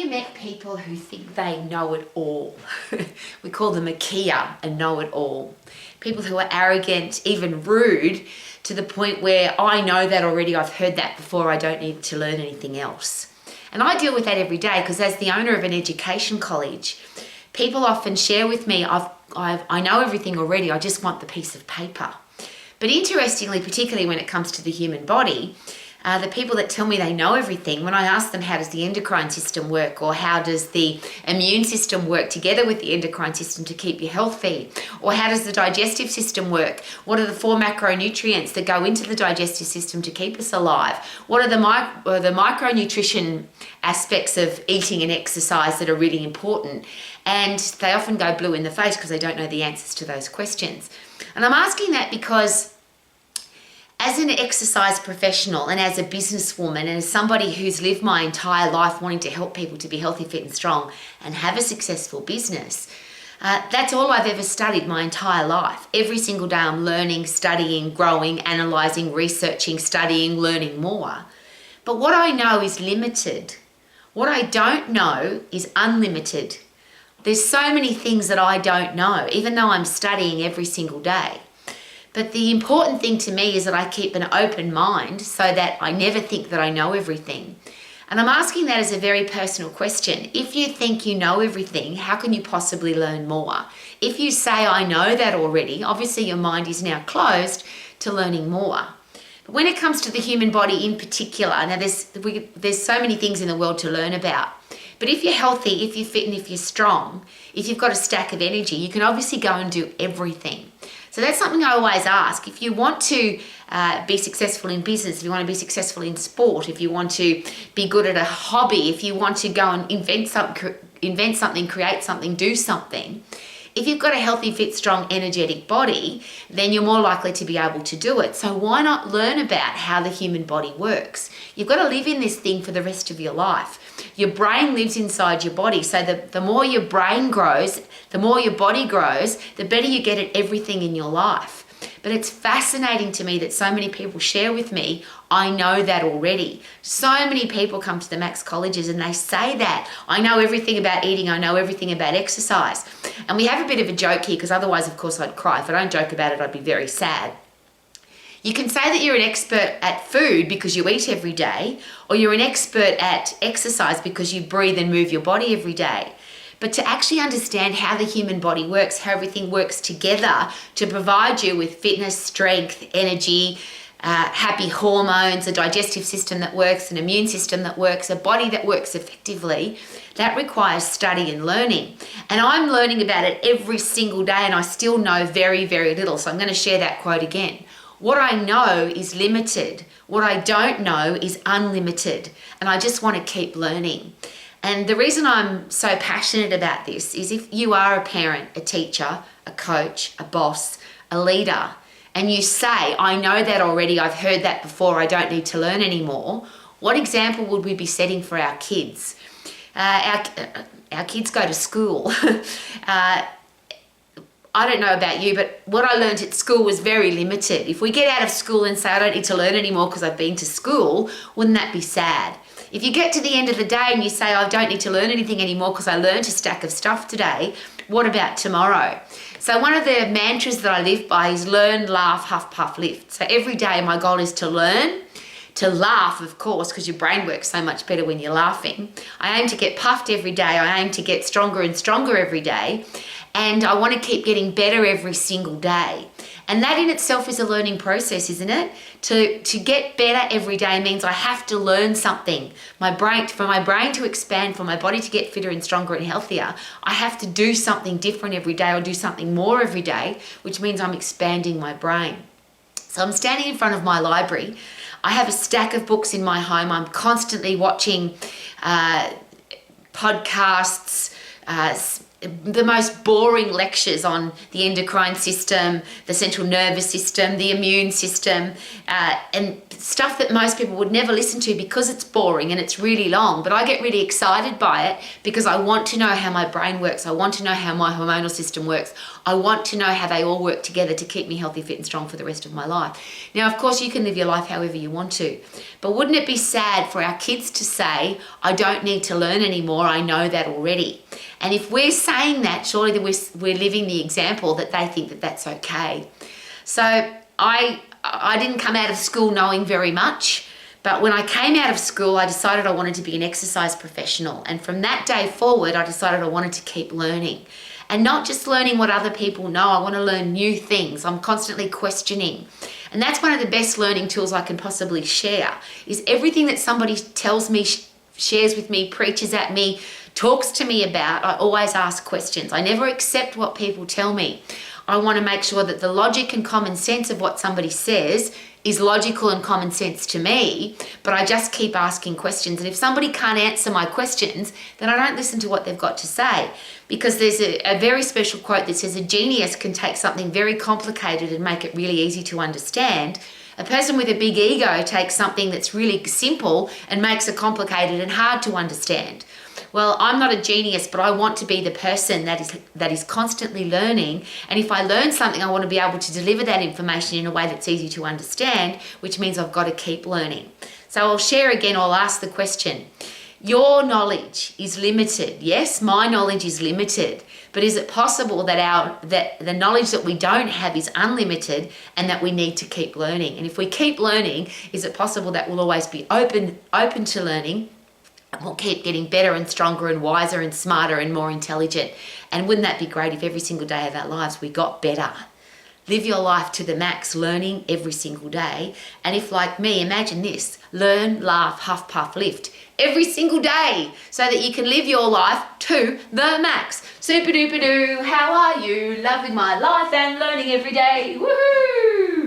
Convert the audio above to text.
you met people who think they know it all? We call them a Kia, a know-it-all. People who are arrogant, even rude, to the point where I know that already, I've heard that before, I don't need to learn anything else. And I deal with that every day because as the owner of an education college, people often share with me, I know everything already, I just want the piece of paper. But interestingly, particularly when it comes to the human body, the people that tell me they know everything, when I ask them how does the endocrine system work, or how does the immune system work together with the endocrine system to keep you healthy, or how does the digestive system work, what are the 4 macronutrients that go into the digestive system to keep us alive, what are the micronutrition aspects of eating and exercise that are really important, and they often go blue in the face because they don't know the answers to those questions. And I'm asking that because as an exercise professional and as a businesswoman and as somebody who's lived my entire life wanting to help people to be healthy, fit and strong and have a successful business, that's all I've ever studied my entire life. Every single day I'm learning, studying, growing, analysing, researching, studying, learning more. But what I know is limited. What I don't know is unlimited. There's so many things that I don't know, even though I'm studying every single day. But the important thing to me is that I keep an open mind so that I never think that I know everything. And I'm asking that as a very personal question. If you think you know everything, how can you possibly learn more? If you say, I know that already, obviously your mind is now closed to learning more. But when it comes to the human body in particular, now there's so many things in the world to learn about. But if you're healthy, if you're fit and if you're strong, if you've got a stack of energy, you can obviously go and do everything. So that's something I always ask. If you want to be successful in business, if you want to be successful in sport, if you want to be good at a hobby, if you want to go and invent something, create something, do something, if you've got a healthy, fit, strong, energetic body, then you're more likely to be able to do it. So why not learn about how the human body works? You've got to live in this thing for the rest of your life. Your brain lives inside your body. So the more your brain grows, the more your body grows, the better you get at everything in your life. But it's fascinating to me that so many people share with me, I know that already. So many people come to the Max colleges and they say that. I know everything about eating, I know everything about exercise. And we have a bit of a joke here because otherwise, of course, I'd cry. If I don't joke about it, I'd be very sad. You can say that you're an expert at food because you eat every day, or you're an expert at exercise because you breathe and move your body every day. But to actually understand how the human body works, how everything works together to provide you with fitness, strength, energy, happy hormones, a digestive system that works, an immune system that works, a body that works effectively, that requires study and learning. And I'm learning about it every single day and I still know very, very little. So I'm going to share that quote again. What I know is limited. What I don't know is unlimited. And I just want to keep learning. And the reason I'm so passionate about this is if you are a parent, a teacher, a coach, a boss, a leader, and you say, I know that already, I've heard that before, I don't need to learn anymore, what example would we be setting for our kids? Our kids go to school. I don't know about you, but what I learned at school was very limited. If we get out of school and say, I don't need to learn anymore because I've been to school, wouldn't that be sad? If you get to the end of the day and you say, I don't need to learn anything anymore because I learned a stack of stuff today, what about tomorrow? So one of the mantras that I live by is learn, laugh, huff, puff, lift. So every day my goal is to learn, to laugh, of course, because your brain works so much better when you're laughing. I aim to get puffed every day. I aim to get stronger and stronger every day. And I want to keep getting better every single day. And that in itself is a learning process, isn't it? To get better every day means I have to learn something. For my brain to expand, for my body to get fitter and stronger and healthier, I have to do something different every day or do something more every day, which means I'm expanding my brain. So I'm standing in front of my library. I have a stack of books in my home. I'm constantly watching podcasts, the most boring lectures on the endocrine system, the central nervous system, the immune system, and stuff that most people would never listen to because it's boring and it's really long. But I get really excited by it because I want to know how my brain works. I want to know how my hormonal system works. I want to know how they all work together to keep me healthy, fit and strong for the rest of my life. Now, of course, you can live your life however you want to, but wouldn't it be sad for our kids to say, I don't need to learn anymore, I know that already? And if we're saying that, surely then we're living the example that they think that that's okay. So I didn't come out of school knowing very much, but when I came out of school, I decided I wanted to be an exercise professional. And from that day forward, I decided I wanted to keep learning. And not just learning what other people know, I want to learn new things. I'm constantly questioning. And that's one of the best learning tools I can possibly share, is everything that somebody tells me, shares with me, preaches at me, talks to me about, I always ask questions. I never accept what people tell me. I want to make sure that the logic and common sense of what somebody says is logical and common sense to me, but I just keep asking questions. And if somebody can't answer my questions, then I don't listen to what they've got to say. Because there's a very special quote that says, a genius can take something very complicated and make it really easy to understand. A person with a big ego takes something that's really simple and makes it complicated and hard to understand. Well, I'm not a genius, but I want to be the person that is constantly learning. And if I learn something, I want to be able to deliver that information in a way that's easy to understand, which means I've got to keep learning. So I'll share again, I'll ask the question. Your knowledge is limited. Yes, my knowledge is limited. But is it possible that the knowledge that we don't have is unlimited and that we need to keep learning? And if we keep learning, is it possible that we'll always be open to learning? We'll keep getting better and stronger and wiser and smarter and more intelligent. And wouldn't that be great if every single day of our lives we got better? Live your life to the max, learning every single day. And if, like me, imagine this, learn, laugh, huff, puff, lift every single day so that you can live your life to the max. Super duper doo, how are you? Loving my life and learning every day. Woohoo!